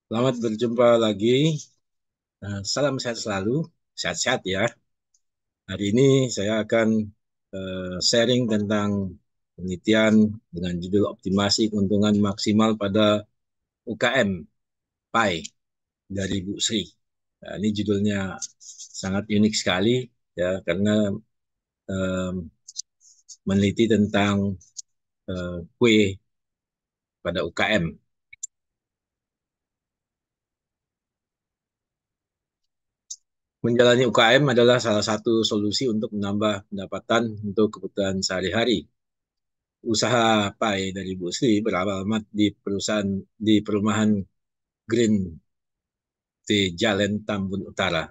Selamat berjumpa lagi. Salam sehat selalu, sehat-sehat ya. Hari ini saya akan sharing tentang penelitian dengan judul optimasi keuntungan maksimal pada UKM PAI dari Bu Sri. Nah, ini judulnya sangat unik sekali ya karena eh, meneliti tentang kue pada UKM. Menjalani UKM adalah salah satu solusi untuk menambah pendapatan untuk kebutuhan sehari-hari. Usaha pai dari Bu Sri beralamat di perumahan Green di Jalan Tambun Utara,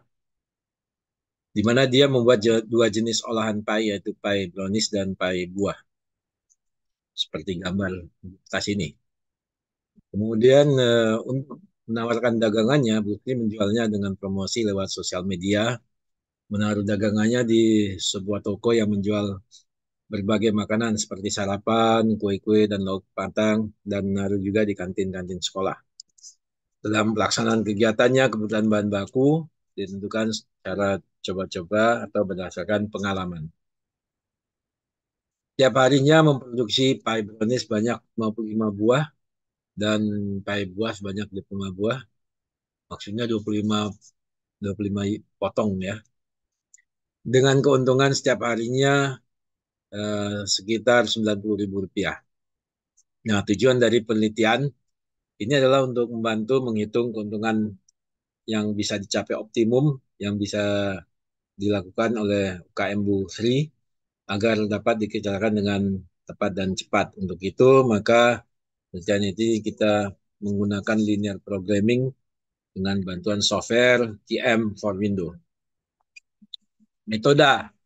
di mana dia membuat dua jenis olahan pai yaitu pai brownies dan pai buah seperti gambar tas ini. Kemudian untuk menawarkan dagangannya, Bu Sri menjualnya dengan promosi lewat sosial media, menaruh dagangannya di sebuah toko yang menjual berbagai makanan seperti sarapan, kue-kue, dan lauk pantang, dan menaruh juga di kantin-kantin sekolah. Dalam pelaksanaan kegiatannya, kebutuhan bahan baku ditentukan secara coba-coba atau berdasarkan pengalaman. Tiap harinya memproduksi pie brownies sebanyak 55 buah dan pie buah sebanyak 25 buah. Maksudnya 25 potong ya. Dengan keuntungan setiap harinya sekitar Rp90.000. Nah, tujuan dari penelitian ini adalah untuk membantu menghitung keuntungan yang bisa dicapai optimum, yang bisa dilakukan oleh UKM Bu Sri agar dapat dikerjakan dengan tepat dan cepat. Untuk itu, maka penelitian ini kita menggunakan linear programming dengan bantuan software TM for Windows. Metode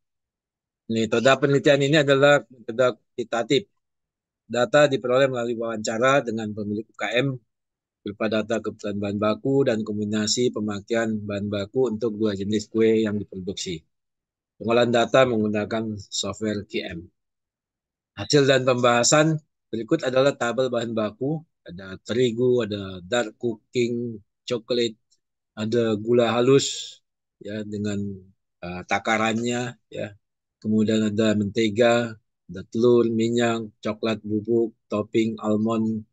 Metode penelitian ini adalah metode kuantitatif. Data diperoleh melalui wawancara dengan pemilik UKM berupa data kebutuhan bahan baku dan kombinasi pemakaian bahan baku untuk dua jenis kue yang diproduksi. Pengolahan data menggunakan software QM. Hasil dan pembahasan berikut adalah tabel bahan baku. Ada terigu, ada dark cooking, coklat, ada gula halus ya dengan takarannya ya. Kemudian ada mentega, ada telur, minyak, coklat bubuk, topping almond,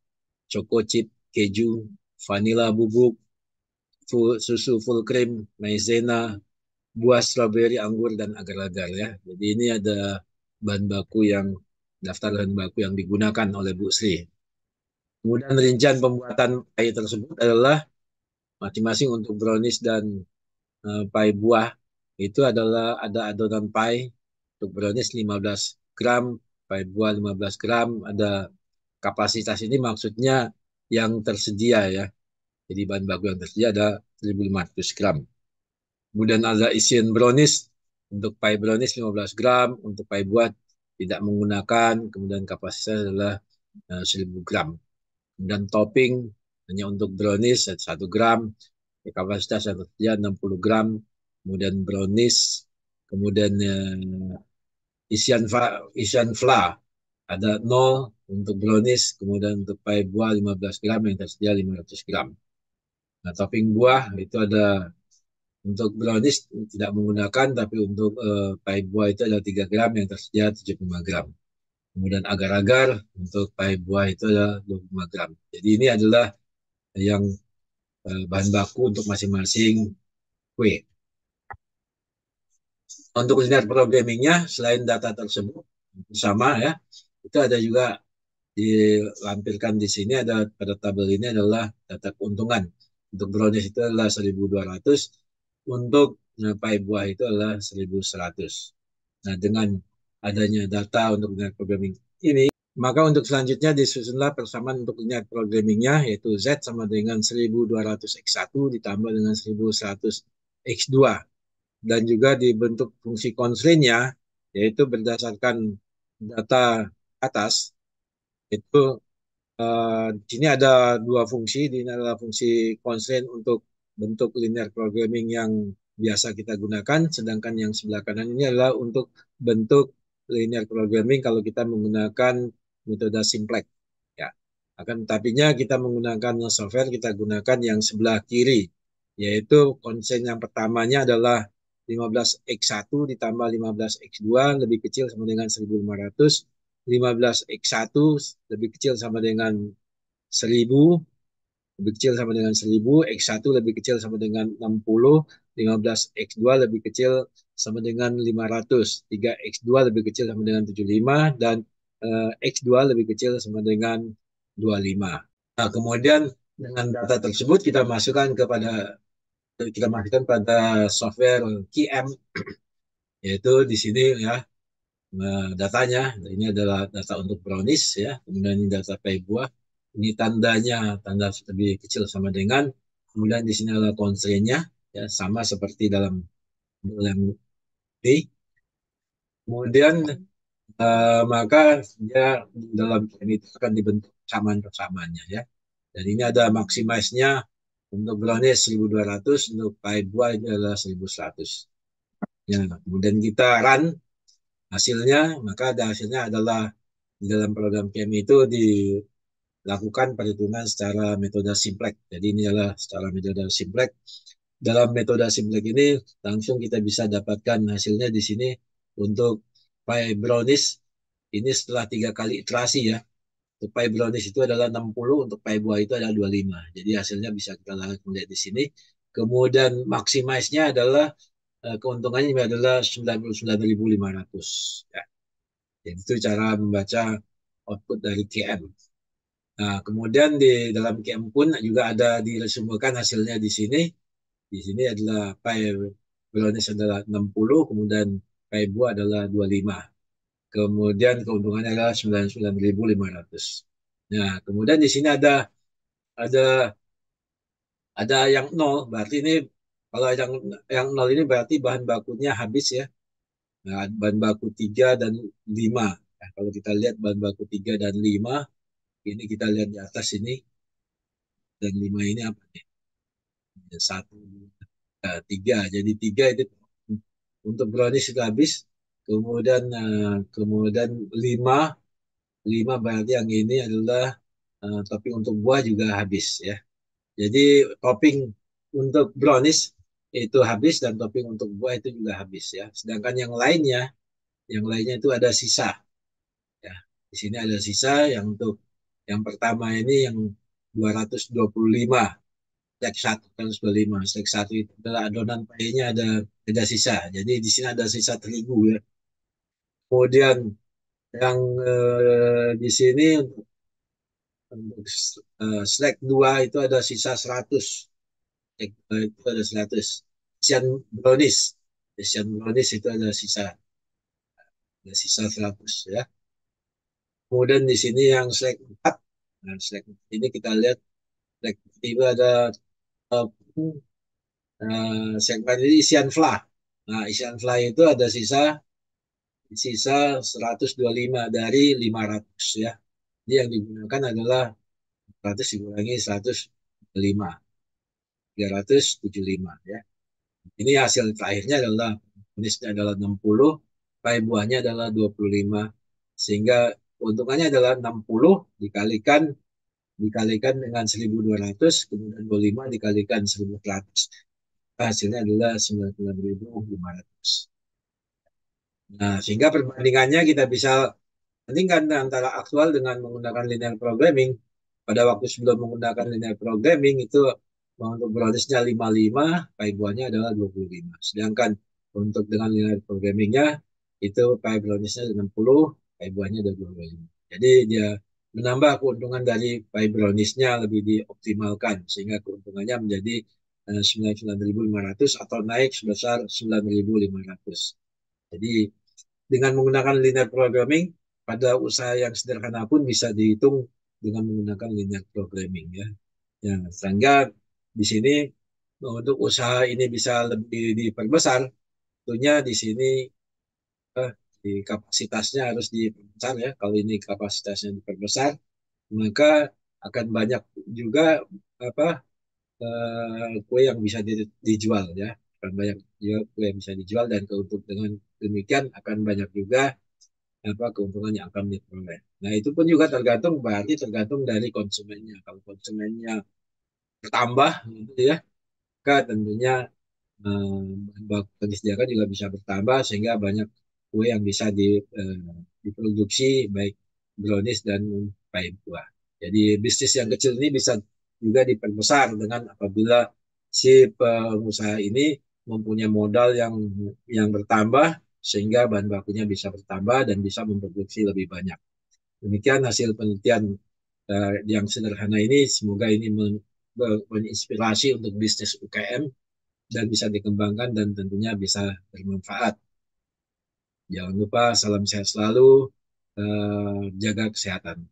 choco chip, keju, vanilla bubuk, susu full cream, maizena, buah stroberi, anggur, dan agar-agar ya. Jadi ini ada bahan baku yang daftar bahan baku yang digunakan oleh Bu Sri. Kemudian rincian pembuatan pie tersebut adalah masing-masing untuk brownies dan pie buah itu adalah ada adonan pie untuk brownies 15 gram, pie buah 15 gram, ada kapasitas ini maksudnya yang tersedia ya. Jadi bahan baku yang tersedia ada 1.500 gram. Kemudian ada isian brownies untuk pie brownies 15 gram, untuk pie buah tidak menggunakan, kemudian kapasitasnya adalah 1.000 gram. Kemudian topping hanya untuk brownies 1 gram, kapasitas yang tersedia 60 gram, kemudian brownies, kemudian isian fla ada 0 untuk brownies, kemudian untuk pie buah 15 gram yang tersedia 500 gram. Nah, topping buah itu ada untuk brownies tidak menggunakan, tapi untuk pie buah itu ada 3 gram yang tersedia 75 gram. Kemudian agar-agar untuk pie buah itu ada 25 gram. Jadi ini adalah yang bahan baku untuk masing-masing kue. Untuk linear programmingnya, selain data tersebut sama ya, itu ada juga dilampirkan di sini, ada pada tabel ini adalah data keuntungan. Untuk brownies itu adalah 1.200, untuk pie buah itu adalah 1.100. Nah, dengan adanya data untuk linear programming ini, maka untuk selanjutnya disusunlah persamaan untuk linear programmingnya, yaitu Z sama dengan 1.200x1 ditambah dengan 1.100x2. Dan juga dibentuk fungsi constraint-nya, yaitu berdasarkan data atas, itu di sini ada dua fungsi. Ini adalah fungsi constraint untuk bentuk linear programming yang biasa kita gunakan, sedangkan yang sebelah kanan ini adalah untuk bentuk linear programming kalau kita menggunakan metode simplex. Ya. Akan tetapinya kita menggunakan software, kita gunakan yang sebelah kiri, yaitu konsen yang pertamanya adalah 15x1 ditambah 15x2 lebih kecil sama dengan 1500, 15x1 lebih kecil sama dengan 1000, lebih kecil sama dengan 1000, X1 lebih kecil sama dengan 60, 15X2 lebih kecil sama dengan 500, 3X2 lebih kecil sama dengan 75, dan X2 lebih kecil sama dengan 25. Nah, kemudian dengan data tersebut kita masukkan pada software QM, yaitu di sini ya datanya. Ini adalah data untuk brownies ya, kemudian ini data pay buah. Ini tanda lebih kecil sama dengan, kemudian di sini adalah constraint-nya ya, sama seperti dalam yang ini. Kemudian maka dia dalam game itu akan dibentuk persamaan-persamaannya ya. Dan ini ada maximize-nya untuk brownies 1200, untuk pay buah ini adalah 1100. Ya, kemudian kita run hasilnya, maka ada hasilnya adalah di dalam program kami itu dilakukan perhitungan secara metode simplex. Jadi ini adalah secara metode simplex. Dalam metode simplex ini langsung kita bisa dapatkan hasilnya di sini untuk pie brownies ini setelah 3 kali iterasi ya. Untuk pie brownies itu adalah 60, untuk pie buah itu adalah 25. Jadi hasilnya bisa kita lihat di sini. Kemudian maximize-nya adalah keuntungannya adalah 99.500 ya. Itu cara membaca output dari KM. Nah, kemudian di dalam KM pun juga ada diresumkan hasilnya di sini. Di sini adalah pi brownies adalah 60, kemudian pi buah adalah 25. Kemudian keuntungannya adalah 99.500. Nah, kemudian di sini ada ada yang nol, berarti ini kalau yang nol ini berarti bahan bakunya habis ya. Nah, bahan baku 3 dan 5. Nah, kalau kita lihat bahan baku 3 dan 5, ini kita lihat di atas ini, dan 5 ini apa nih? 1, 3. Jadi 3 itu untuk brownies sudah habis. Kemudian 5 berarti yang ini adalah topping untuk buah juga habis ya. Jadi topping untuk brownies itu habis dan topping untuk buah itu juga habis ya. Sedangkan yang lainnya itu ada sisa ya. Di sini ada sisa yang untuk yang pertama ini yang 225, stack 1 kan 25. Stack 1 itu adalah adonan payenya ada sisa. Jadi di sini ada sisa terigu ya. Kemudian yang di sini untuk stack 2 itu ada sisa 100. Stack 2 itu ada 100. Asian brownies. Asian brownies itu ada sisa 100 ya. Kemudian di sini yang slack 4. Nah, slack 4 ini kita lihat slack 4 itu ada slack 4 ini isian flah. Nah, isian flah itu ada sisa 125 dari 500 ya. Jadi yang digunakan adalah 100 dikurangi 105, 375 ya. Ini hasil terakhirnya adalah jenisnya adalah 60, pai buahnya adalah 25, sehingga keuntungannya adalah 60 dikalikan dengan 1.200, kemudian 25 dikalikan 1.100. Hasilnya adalah 99.500. Nah, sehingga perbandingannya kita bisa bandingkan antara aktual dengan menggunakan linear programming. Pada waktu sebelum menggunakan linear programming itu untuk browniesnya 55, pi buahnya adalah 25. Sedangkan untuk dengan linear programmingnya itu pi browniesnya 60, pi buahnya ada 25. Jadi dia menambah keuntungan dari pi browniesnya lebih dioptimalkan sehingga keuntungannya menjadi 99.500 atau naik sebesar 9.500. Jadi dengan menggunakan linear programming pada usaha yang sederhana pun bisa dihitung dengan menggunakan linear programming ya. Ya, sehingga di sini untuk usaha ini bisa lebih diperbesar, tentunya di sini di kapasitasnya harus diperbesar ya. Kalau ini kapasitasnya diperbesar, maka akan banyak juga apa kue yang bisa dijual ya. Akan banyak juga kue yang bisa dijual dan untuk dengan demikian akan banyak juga apa keuntungan yang akan diperoleh. Nah, itu pun juga berarti tergantung dari konsumennya. Kalau konsumennya bertambah gitu ya, maka tentunya bahan baku yang disediakan juga bisa bertambah sehingga banyak kue yang bisa diproduksi, baik brownies dan pie buah. Jadi bisnis yang kecil ini bisa juga diperbesar dengan apabila si pengusaha ini mempunyai modal yang bertambah sehingga bahan bakunya bisa bertambah dan bisa memproduksi lebih banyak. Demikian hasil penelitian yang sederhana ini. Semoga ini menginspirasi untuk bisnis UKM dan bisa dikembangkan dan tentunya bisa bermanfaat. Jangan lupa salam sehat selalu, jaga kesehatan.